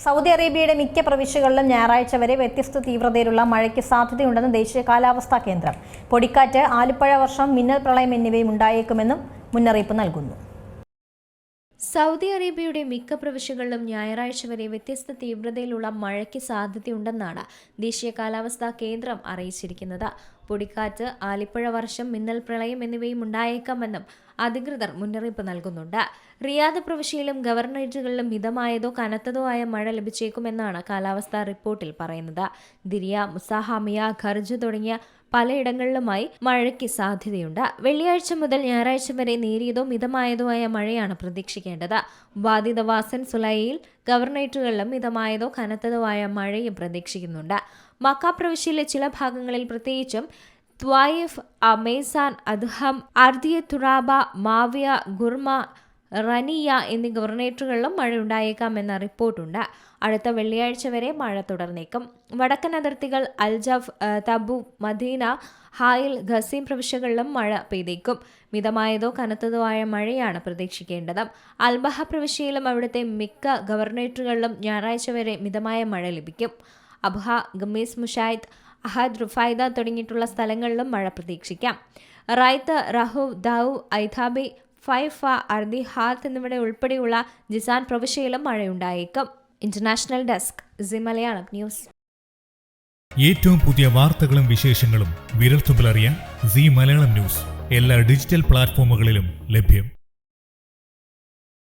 Saudi അറേബ്യയുടെ മിക്ക പ്രവിശ്യകളിലും ഞായറാഴ്ച വരെ വ്യത്യസ്ത തീവ്രതയിലുള്ള മഴയ്ക്ക് സാധ്യതയുണ്ടെന്ന് ദേശീയ കാലാവസ്ഥാ കേന്ദ്രം. പൊടിക്കാറ്റ്, ആലിപ്പഴ വർഷം, മിന്നൽ പ്രളയം എന്നിവയും ഉണ്ടായേക്കുമെന്നും മുന്നറിയിപ്പ് നൽകുന്നു. സൗദി അറേബ്യയുടെ മിക്ക പ്രവിശ്യകളിലും ഞായറാഴ്ച വരെ വ്യത്യസ്ത തീവ്രതയിലുള്ള മഴയ്ക്ക് സാധ്യതയുണ്ടെന്നാണ് ദേശീയ കാലാവസ്ഥാ കേന്ദ്രം അറിയിച്ചിരിക്കുന്നത്. പൊടിക്കാറ്റ്, ആലിപ്പഴ വർഷം, മിന്നൽ പ്രളയം എന്നിവയും ഉണ്ടായേക്കാമെന്നും അധികൃതർ മുന്നറിയിപ്പ് നൽകുന്നുണ്ട്. റിയാദ് പ്രവിശ്യയിലും ഗവർണറേറ്റുകളിലും മിതമായതോ കനത്തതോ ആയ മഴ ലഭിച്ചേക്കുമെന്നാണ് കാലാവസ്ഥാ റിപ്പോർട്ടിൽ പറയുന്നത്. ദിരിയ, മുസാഹാമിയ, ഖർജ് തുടങ്ങിയ പലയിടങ്ങളിലുമായി മഴയ്ക്ക് സാധ്യതയുണ്ട്. വെള്ളിയാഴ്ച മുതൽ ഞായറാഴ്ച വരെ നേരിയതോ മിതമായതോ ആയ മഴയാണ് പ്രതീക്ഷിക്കേണ്ടത്. വാദി ദവാസൻ, സുലൈയിൽ ഗവർണറേറ്റുകളിലും മിതമായതോ കനത്തതോ ആയ മഴയും പ്രതീക്ഷിക്കുന്നുണ്ട്. മക്ക പ്രവിശ്യയിലെ ചില ഭാഗങ്ങളിൽ, പ്രത്യേകിച്ചും ത്വായിഫ്, മെയ്സാൻ, അദ്ഹം, അർദിയ, തുറാബ, മാവിയ, ഗുർമ, റനിയ എന്നീ ഗവർണറേറ്റുകളിലും മഴയുണ്ടായേക്കാമെന്ന റിപ്പോർട്ടുണ്ട്. അടുത്ത വെള്ളിയാഴ്ച വരെ മഴ തുടർന്നേക്കും. വടക്കൻ അതിർത്തികൾ അൽജഫ്, തബു, മദീന, ഹായിൽ, ഖസീം പ്രവിശ്യകളിലും മഴ പെയ്തേക്കും. മിതമായതോ കനത്തതോ ആയ മഴയാണ് പ്രതീക്ഷിക്കേണ്ടത്. അൽബഹ പ്രവിശ്യയിലും അവിടുത്തെ മിക്ക ഗവർണറേറ്റുകളിലും ഞായറാഴ്ച വരെ മിതമായ മഴ ലഭിക്കും. അബ്ഹ, ഗമീസ്, മുഷായിദ്, അഹദ്, റുഫൈദ തുടങ്ങിയിട്ടുള്ള സ്ഥലങ്ങളിലും മഴ പ്രതീക്ഷിക്കാം. റൈത്ത്, റഹു, ദൌ, ഐഥാബി, ഫൈഫ, അർദി, ഹാത്ത് എന്നിവിടെ ഉൾപ്പെടെയുള്ള ജിസാൻ പ്രവിശ്യയിലും മഴയുണ്ടായേക്കും. International desk, C Malayalam news. ഏറ്റവും പുതിയ വാർത്തകളും വിശേഷങ്ങളും വിരൽത്തുമ്പിലറിയാൻ സി മലയാളം ന്യൂസ് എല്ലാ ഡിജിറ്റൽ പ്ലാറ്റ്ഫോമുകളിലും ലഭ്യം.